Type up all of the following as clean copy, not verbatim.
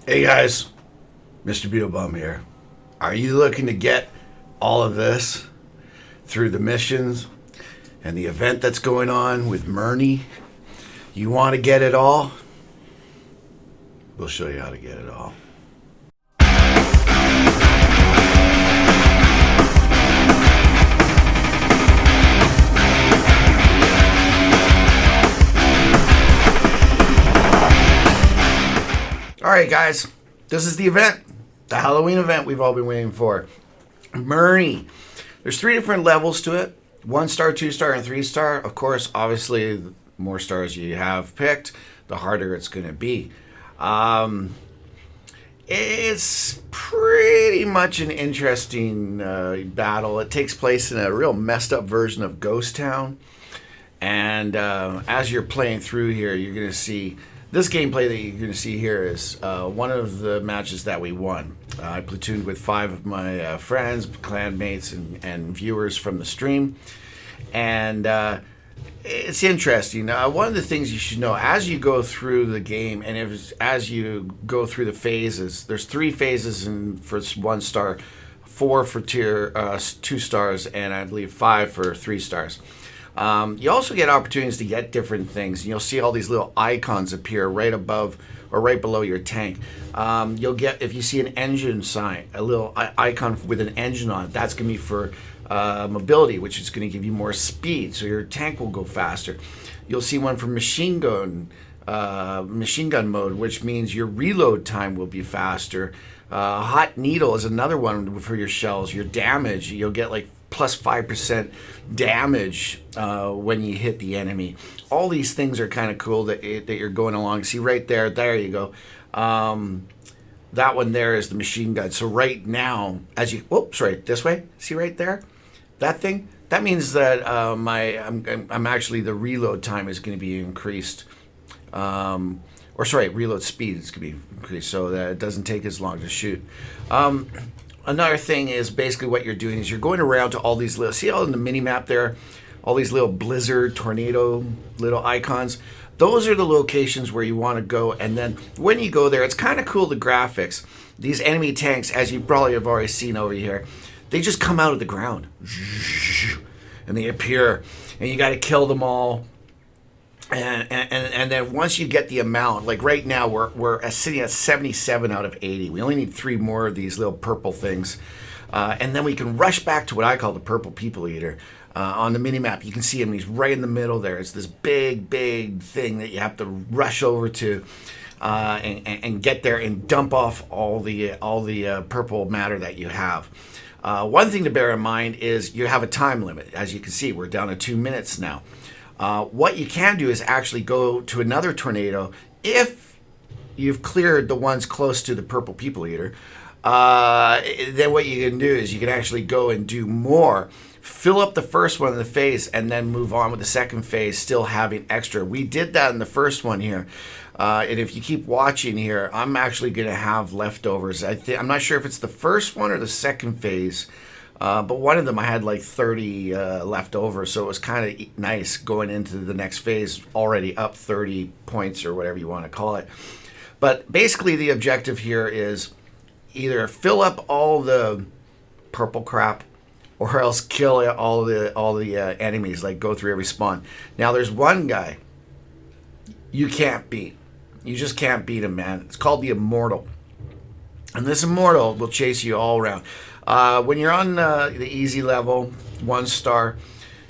Hey guys, Mr.BeetleBum here. Are you looking to get all of this through the missions and the event that's going on with Mirny? You want to get it all? We'll show you how to get it all. Alright guys, this is the event. The Halloween event we've all been waiting for. Mirny. There's 3 different levels to it. 1 star, 2 star, and 3 star. Of course, obviously, the more stars you have picked, the harder it's going to be. It's pretty much an interesting battle. It takes place in a real messed up version of Ghost Town. And as you're playing through here, you're going to see... This gameplay that you're going to see here is one of the matches that we won. I platooned with 5 of my friends, clanmates, and viewers from the stream. And it's interesting. One of the things you should know as you go through the game, and as you go through the phases, there's 3 phases for 1 star, 4 for 2 stars, and I believe 5 for 3 stars. You also get opportunities to get different things. You'll see all these little icons appear right above or right below your tank. You'll get, if you see an engine sign, a little icon with an engine on it, that's going to be for mobility, which is going to give you more speed, so your tank will go faster. You'll see one for machine gun mode, which means your reload time will be faster. Hot needle is another one for your shells. Your damage, you'll get like plus 5% damage when you hit the enemy. All these things are kind of cool that you're going along. See right there, there you go. That one there is the machine gun. So right now, as you, this way. See right there, that thing. That means that I'm actually, the reload time is going to be increased. Reload speed is going to be increased so that it doesn't take as long to shoot. Another thing is basically what you're doing is you're going around to all these little, see all in the mini map there, all these little blizzard, tornado, little icons. Those are the locations where you want to go. And then when you go there, it's kind of cool, the graphics. These enemy tanks, as you probably have already seen over here, they just come out of the ground and they appear, and you got to kill them all. And then once you get the amount, like right now we're sitting at 77 out of 80. We only need 3 more of these little purple things, and then we can rush back to what I call the purple people eater. On the mini map, you can see him. He's right in the middle there. It's this big thing that you have to rush over to, and get there and dump off all the purple matter that you have. One thing to bear in mind is you have a time limit. As you can see, we're down to 2 minutes now. What you can do is actually go to another tornado if you've cleared the ones close to the purple people eater. Then what you can do is you can actually go and do more, fill up the first one in the phase, and then move on with the second phase, still having extra. We did that in the first one here. And if you keep watching here, I'm actually going to have leftovers. I'm not sure if it's the first one or the second phase. But one of them I had like 30 left over, so it was kind of nice going into the next phase already up 30 points or whatever you want to call it. But basically the objective here is either fill up all the purple crap or else kill all the enemies, like go through every spawn. Now there's one guy you can't beat. You just can't beat him, man. It's called the Immortal. And this Immortal will chase you all around. When you're on the easy level, 1 star,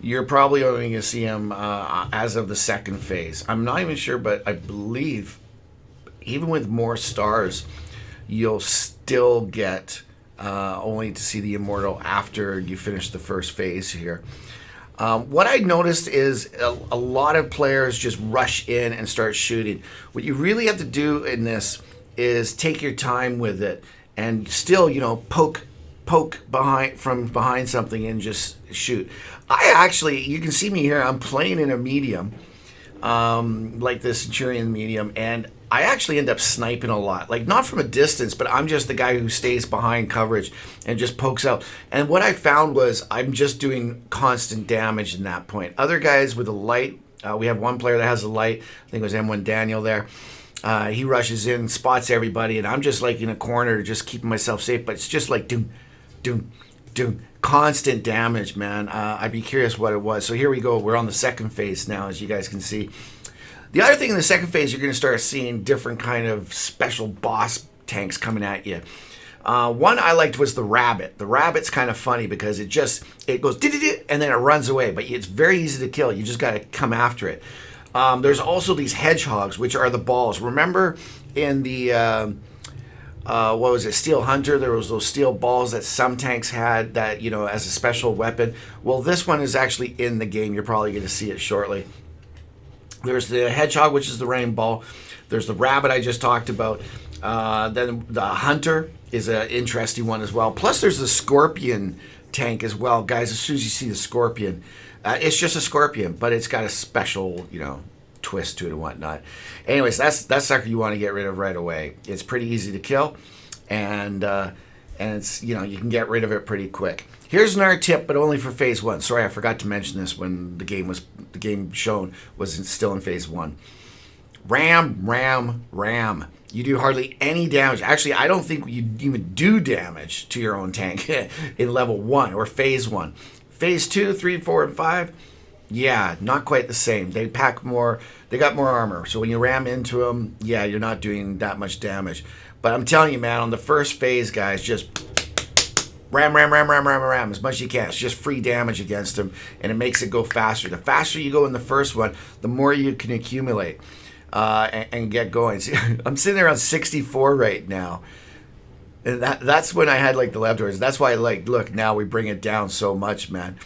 you're probably only going to see him as of the second phase. I'm not even sure, but I believe even with more stars, you'll still get only to see the Immortal after you finish the first phase here. What I noticed is a lot of players just rush in and start shooting. What you really have to do in this is take your time with it and still, poke from behind something and just shoot. I actually, you can see me here, I'm playing in a medium, like the Centurion medium, and I actually end up sniping a lot. Like, not from a distance, but I'm just the guy who stays behind coverage and just pokes out. And what I found was I'm just doing constant damage in that point. Other guys with a light, we have one player that has a light, I think it was M1 Daniel there. He rushes in, spots everybody, and I'm just like in a corner, just keeping myself safe. But it's just like doom, doom, doom, constant damage, man. I'd be curious what it was. So here we go. We're on the second phase now, as you guys can see. The other thing in the second phase, you're going to start seeing different kind of special boss tanks coming at you. One I liked was the rabbit. The rabbit's kind of funny because it goes and then it runs away, but it's very easy to kill. You just got to come after it. There's also these hedgehogs, which are the balls. Remember in the what was it, Steel Hunter? There was those steel balls that some tanks had that, you know, as a special weapon. Well, this one is actually in the game. You're probably going to see it shortly. There's the hedgehog, which is the rain ball. There's the rabbit I just talked about. Then the hunter is an interesting one as well. Plus, there's the scorpion tank as well, guys. As soon as you see the scorpion, it's just a scorpion, but it's got a special, you know, twist to it and whatnot. Anyways, that's sucker you want to get rid of right away. It's pretty easy to kill, and it's, you know, you can get rid of it pretty quick. Here's another tip, but only for phase 1. Sorry, I forgot to mention this when the game shown was still in phase 1. Ram. You do hardly any damage. Actually, I don't think you even do damage to your own tank in level 1 or phase 1. Phase 2, 3, 4, and 5, yeah, not quite the same. They pack more. They got more armor. So when you ram into them, yeah, you're not doing that much damage. But I'm telling you, man, on the first phase, guys, just ram as much as you can. It's just free damage against them, and it makes it go faster. The faster you go in the first one, the more you can accumulate and get going. See, I'm sitting around 64 right now. And that's when I had like the leftovers. That's why, like, look, now we bring it down so much, man.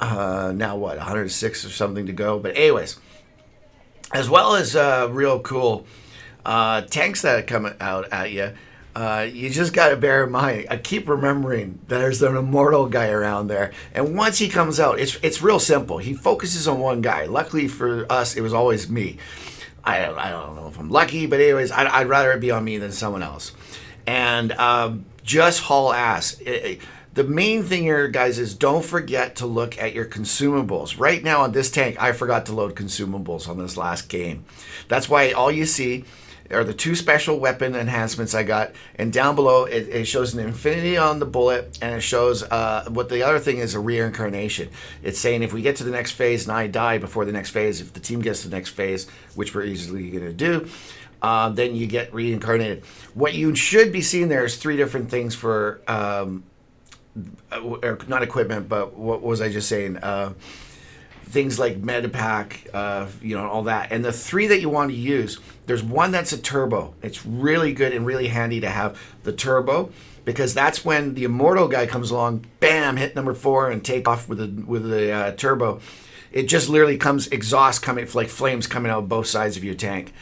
Now what, 106 or something to go. But anyways, as well as real cool tanks that come out at you, you just got to bear in mind, I keep remembering there's an immortal guy around there. And once he comes out, it's real simple. He focuses on one guy. Luckily for us, it was always me. I don't know if I'm lucky, but anyways, I'd rather it be on me than someone else. And just haul ass. The main thing here, guys, is don't forget to look at your consumables. Right now on this tank, I forgot to load consumables on this last game. That's why all you see are the 2 special weapon enhancements I got. And down below, it shows an infinity on the bullet, and it shows what the other thing is, a reincarnation. It's saying if we get to the next phase and I die before the next phase, if the team gets to the next phase, which we're easily going to do, then you get reincarnated. What you should be seeing there is 3 different things for, not equipment, but what was I just saying? Things like Medipack, you know, all that. And the 3 that you want to use, there's one that's a turbo. It's really good and really handy to have the turbo, because that's when the immortal guy comes along, bam, hit number 4 and take off with the turbo. It just literally comes exhaust coming, like flames coming out both sides of your tank,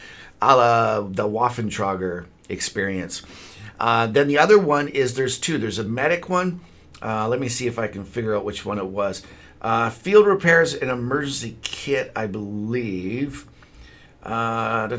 a la the Waffentrager experience. Then the other one is there's 2. There's a medic one. Let me see if I can figure out which one it was. Field repairs and emergency kit, I believe. You have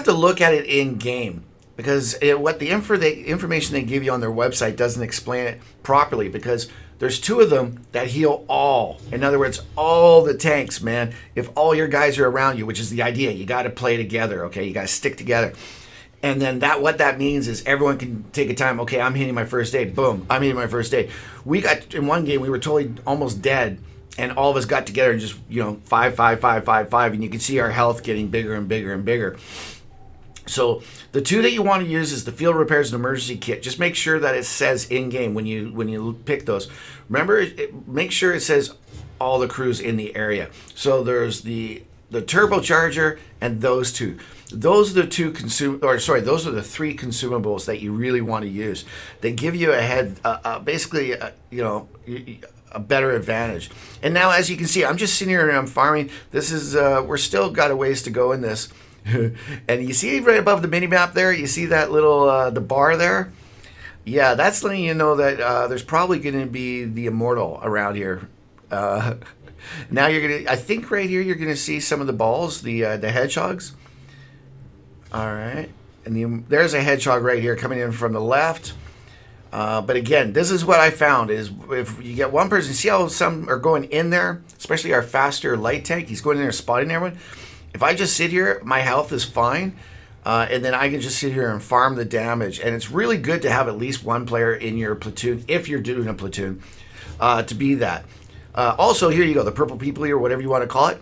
to look at it in game, because what the information they give you on their website doesn't explain it properly, because there's 2 of them that heal all. In other words, all the tanks, man. If all your guys are around you, which is the idea, you got to play together, okay? You got to stick together. And then what that means is everyone can take a time. Okay, I'm hitting my first aid. Boom, I'm hitting my first aid. We got, in one game, we were totally almost dead, and all of us got together and just, you know, 5, and you can see our health getting bigger and bigger and bigger. So the 2 that you want to use is the field repairs and emergency kit. Just make sure that it says in game when you pick those. Remember, make sure it says all the crews in the area. So there's the turbocharger and those 2. Those are the 3 consumables that you really want to use. They give you basically a better advantage. And now, as you can see, I'm just sitting here and I'm farming. This is we're still got a ways to go in this. And you see right above the mini map there, you see that little the bar there. Yeah, that's letting you know that there's probably going to be the immortal around here. Now I think right here you're gonna see some of the balls, the hedgehogs. All right, and there's a hedgehog right here coming in from the left. But again, this is what I found is if you get one person, see how some are going in there, especially our faster light tank, he's going in there spotting everyone. If I just sit here, my health is fine. And then I can just sit here and farm the damage. And it's really good to have at least one player in your platoon, if you're doing a platoon, to be that. Also, here you go, the purple people or whatever you want to call it.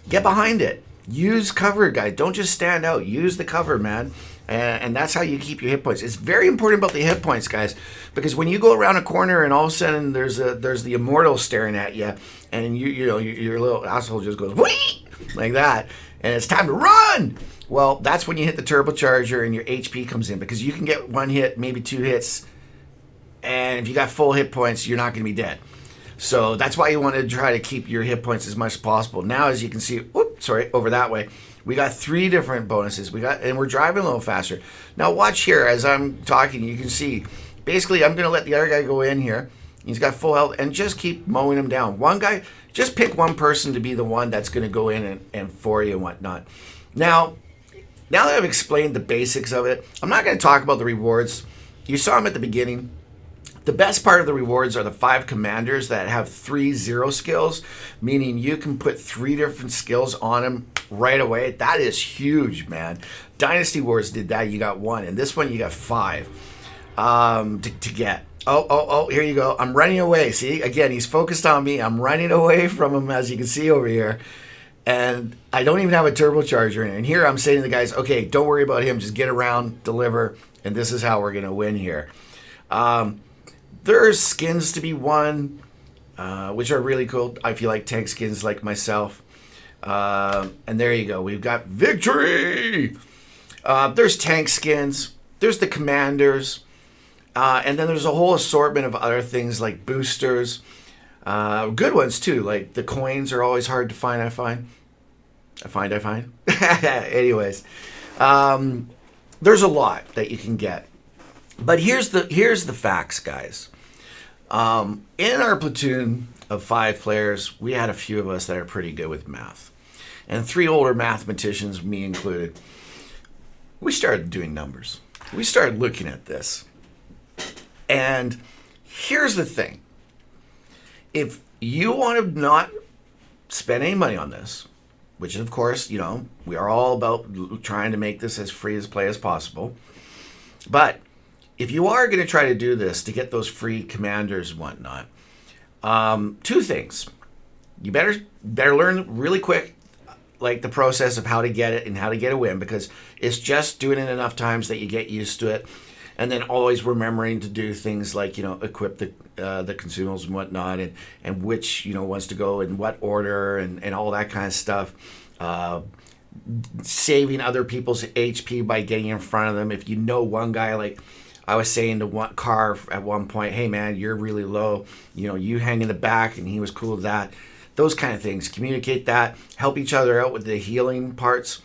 Get behind it. Use cover, guys. Don't just stand out. Use the cover, man. And that's how you keep your hit points. It's very important about the hit points, guys, because when you go around a corner and all of a sudden there's the immortal staring at you, and your little asshole just goes whee like that, and it's time to run. Well, that's when you hit the turbocharger and your HP comes in, because you can get one hit, maybe two hits, and if you got full hit points, you're not going to be dead. So that's why you want to try to keep your hit points as much as possible. Now, as you can see, over that way, we got 3 different bonuses. And we're driving a little faster. Now watch here as I'm talking. You can see, basically, I'm going to let the other guy go in here. He's got full health, and just keep mowing him down. One guy, just pick one person to be the one that's going to go in and for you and whatnot. Now that I've explained the basics of it, I'm not going to talk about the rewards. You saw them at the beginning. The best part of the rewards are the 5 commanders that have 3 0 skills, meaning you can put 3 different skills on them right away. That is huge, man. Dynasty Wars did that. You got 1, and this one you got 5 to get. Oh, here you go. I'm running away. See, again, he's focused on me. I'm running away from him, as you can see over here. And I don't even have a turbocharger in it. And here I'm saying to the guys, okay, don't worry about him. Just get around, deliver, and this is how we're going to win here. There's skins to be won, which are really cool. If you like tank skins like myself. And there you go. We've got victory! There's tank skins. There's the commanders. And then there's a whole assortment of other things like boosters. Good ones too. Like the coins are always hard to find, I find. Anyways. There's a lot that you can get. But here's the facts, guys. In our platoon of 5 players, we had a few of us that are pretty good with math. And 3 older mathematicians, me included, we started doing numbers. We started looking at this. And here's the thing. If you want to not spend any money on this, which of course, we are all about trying to make this as free as play as possible. But if you are going to try to do this to get those free commanders and whatnot, 2 things. You better learn really quick, like the process of how to get it and how to get a win, because it's just doing it enough times that you get used to it. And then always remembering to do things like, equip the consumables and whatnot, and which, wants to go in what order and all that kind of stuff. Saving other people's HP by getting in front of them. If you know one guy, like I was saying to one car at one point, hey man, you're really low. You hang in the back, and he was cool with that. Those kind of things. Communicate that. Help each other out with the healing parts.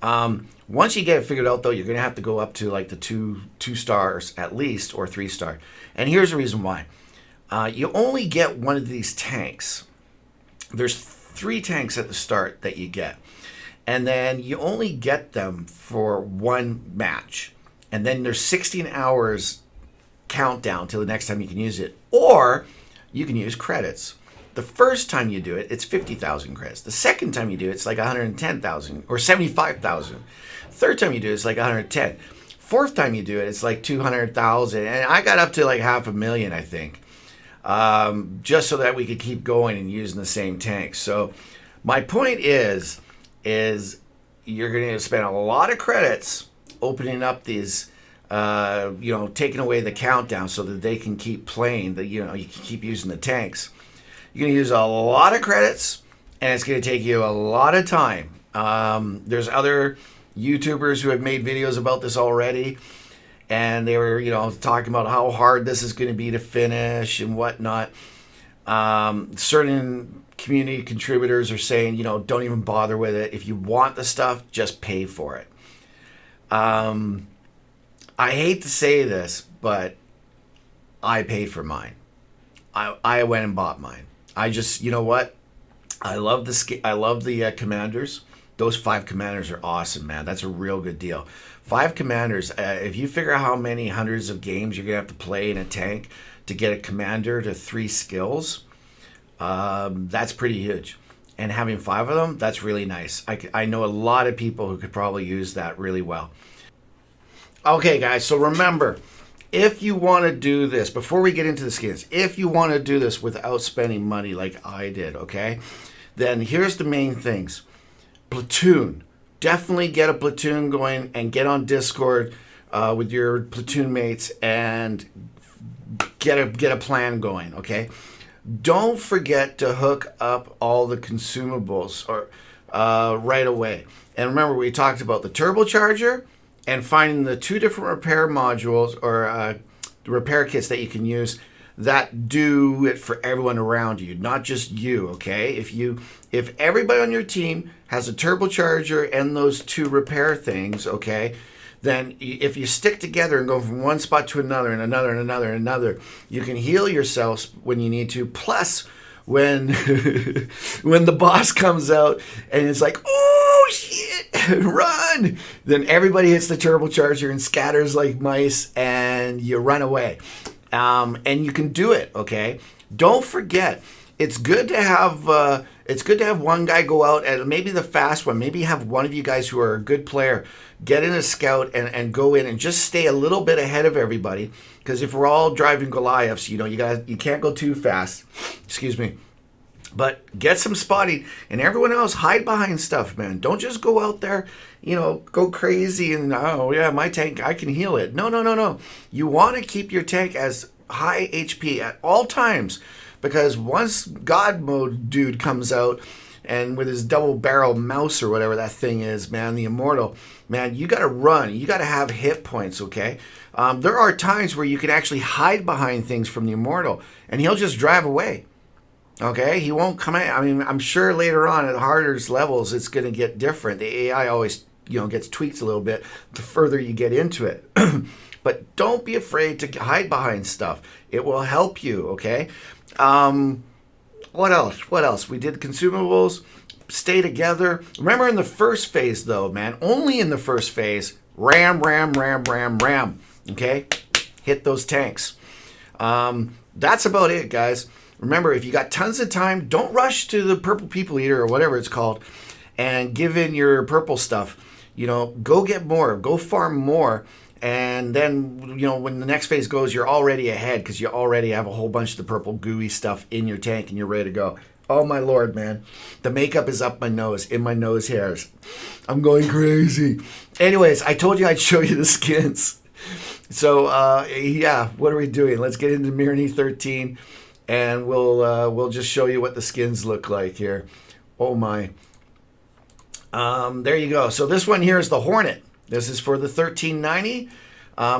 Once you get it figured out, though, you're going to have to go up to like the two stars at least, or 3 star. And here's the reason why. You only get one of these tanks. There's 3 tanks at the start that you get. And then you only get them for 1 match. And then there's 16 hours countdown till the next time you can use it. Or you can use credits. The first time you do it, it's 50,000 credits. The second time you do it, it's like 110,000 or 75,000. Third time you do it, it's like 110. Fourth time you do it, it's like 200,000. And I got up to like 500,000, I think. Just so that we could keep going and using the same tank. So my point is you're going to spend a lot of credits opening up these, taking away the countdown so that they can keep playing, you can keep using the tanks. You're going to use a lot of credits, and it's going to take you a lot of time. There's other YouTubers who have made videos about this already, and they were, talking about how hard this is going to be to finish and whatnot. Certain community contributors are saying, don't even bother with it. If you want the stuff, just pay for it. I hate to say this, but I paid for mine. I went and bought mine. I just, I love the commanders. those 5 commanders are awesome, man. That's a real good deal. 5 commanders. If you figure out how many hundreds of games you're gonna have to play in a tank to get a commander to 3 skills, that's pretty huge. And having 5 of them, that's really nice. I know a lot of people who could probably use that really well. Okay, guys, so remember, if you want to do this, before we get into the skins, if you want to do this without spending money like I did, okay, then here's the main things. Platoon. Definitely get a platoon going and get on Discord with your platoon mates and get a plan going, okay? Don't forget to hook up all the consumables right away. And remember, we talked about the turbocharger and finding the 2 different repair modules or repair kits that you can use that do it for everyone around you, not just you, okay? If everybody on your team has a turbocharger and those 2 repair things, okay, then if you stick together and go from one spot to another and another and another and another, you can heal yourselves when you need to. Plus, when when the boss comes out and it's like, oh shit, run, then everybody hits the turbocharger and scatters like mice and you run away. And you can do it, okay? Don't forget, it's good to have one guy go out and maybe the fast one, maybe have one of you guys who are a good player get in a scout and go in and just stay a little bit ahead of everybody, because if we're all driving Goliaths, you can't go too fast. Excuse me. But get some spotting, and everyone else hide behind stuff, man. Don't just go out there, go crazy and, oh yeah, my tank, I can heal it. No. You want to keep your tank as high HP at all times, because once God mode dude comes out and with his double barrel mouse or whatever that thing is, man, the immortal, man, you got to run. You got to have hit points, okay? There are times where you can actually hide behind things from the immortal, and he'll just drive away. Okay, he won't come out. I mean, I'm sure later on at harder levels, it's going to get different. The AI always, gets tweaked a little bit the further you get into it. But don't be afraid to hide behind stuff. It will help you, okay? What else? We did consumables. Stay together. Remember in the first phase, though, man, only in the first phase, ram. Okay? Hit those tanks. That's about it, guys. Remember, if you got tons of time, don't rush to the purple people eater or whatever it's called and give in your purple stuff. Go get more, go farm more. And then, when the next phase goes, you're already ahead because you already have a whole bunch of the purple gooey stuff in your tank and you're ready to go. Oh my Lord, man. The makeup is up my nose, in my nose hairs. I'm going crazy. Anyways, I told you I'd show you the skins. So, what are we doing? Let's get into Mirny-13. And we'll just show you what the skins look like here. Oh my. There you go. So this one here is the Hornet. This is for the 1390.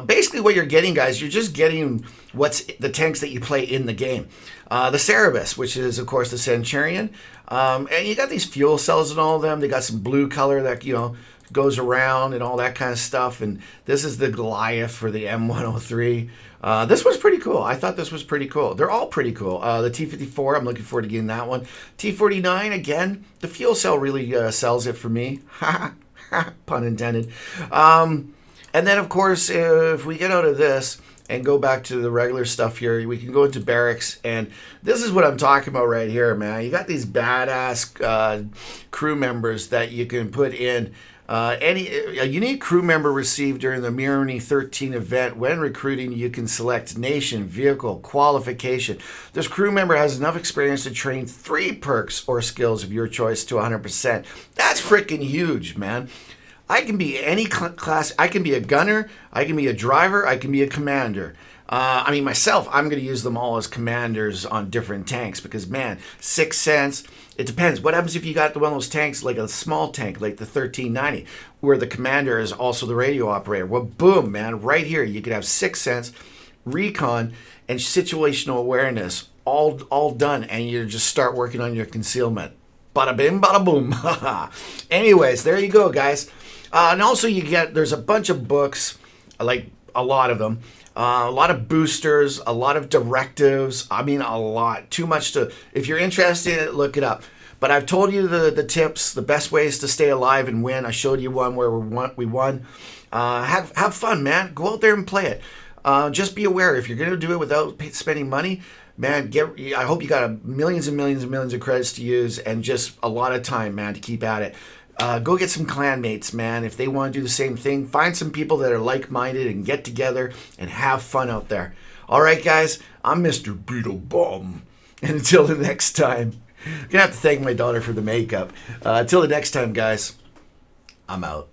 Basically what you're getting, guys, you're just getting what's the tanks that you play in the game. The Cerberus, which is, of course, the Centurion. And you got these fuel cells and all of them. They got some blue color that, goes around and all that kind of stuff. And this is the Goliath for the M103. This was pretty cool. I thought this was pretty cool. They're all pretty cool. The T-54, I'm looking forward to getting that one. T-49, again, the fuel cell really sells it for me. Pun intended. And then, of course, if we get out of this and go back to the regular stuff here, we can go into barracks. And this is what I'm talking about right here, man. You got these badass crew members that you can put in. A unique crew member received during the Mirny-13 event. When recruiting, you can select nation, vehicle, qualification. This crew member has enough experience to train 3 perks or skills of your choice to 100%. That's freaking huge, man. I can be any class. I can be a gunner. I can be a driver. I can be a commander. Myself, I'm going to use them all as commanders on different tanks because, man, 6 cents. It depends. What happens if you got one of those tanks, like a small tank, like the 1390, where the commander is also the radio operator? Well, boom, man, right here, you could have 6 cents, recon, and situational awareness all done, and you just start working on your concealment. Bada bim, bada boom. Anyways, there you go, guys. And also there's a bunch of books, like a lot of them. A lot of boosters, a lot of directives. A lot. Too much if you're interested in it, look it up. But I've told you the tips, the best ways to stay alive and win. I showed you one where we won. Have fun, man. Go out there and play it. Just be aware, if you're going to do it without spending money, man, I hope you got millions and millions and millions of credits to use and just a lot of time, man, to keep at it. Go get some clan mates, man. If they want to do the same thing, find some people that are like-minded and get together and have fun out there. All right, guys, I'm Mr. BeetleBum. And until the next time, I'm going to have to thank my daughter for the makeup. Until the next time, guys, I'm out.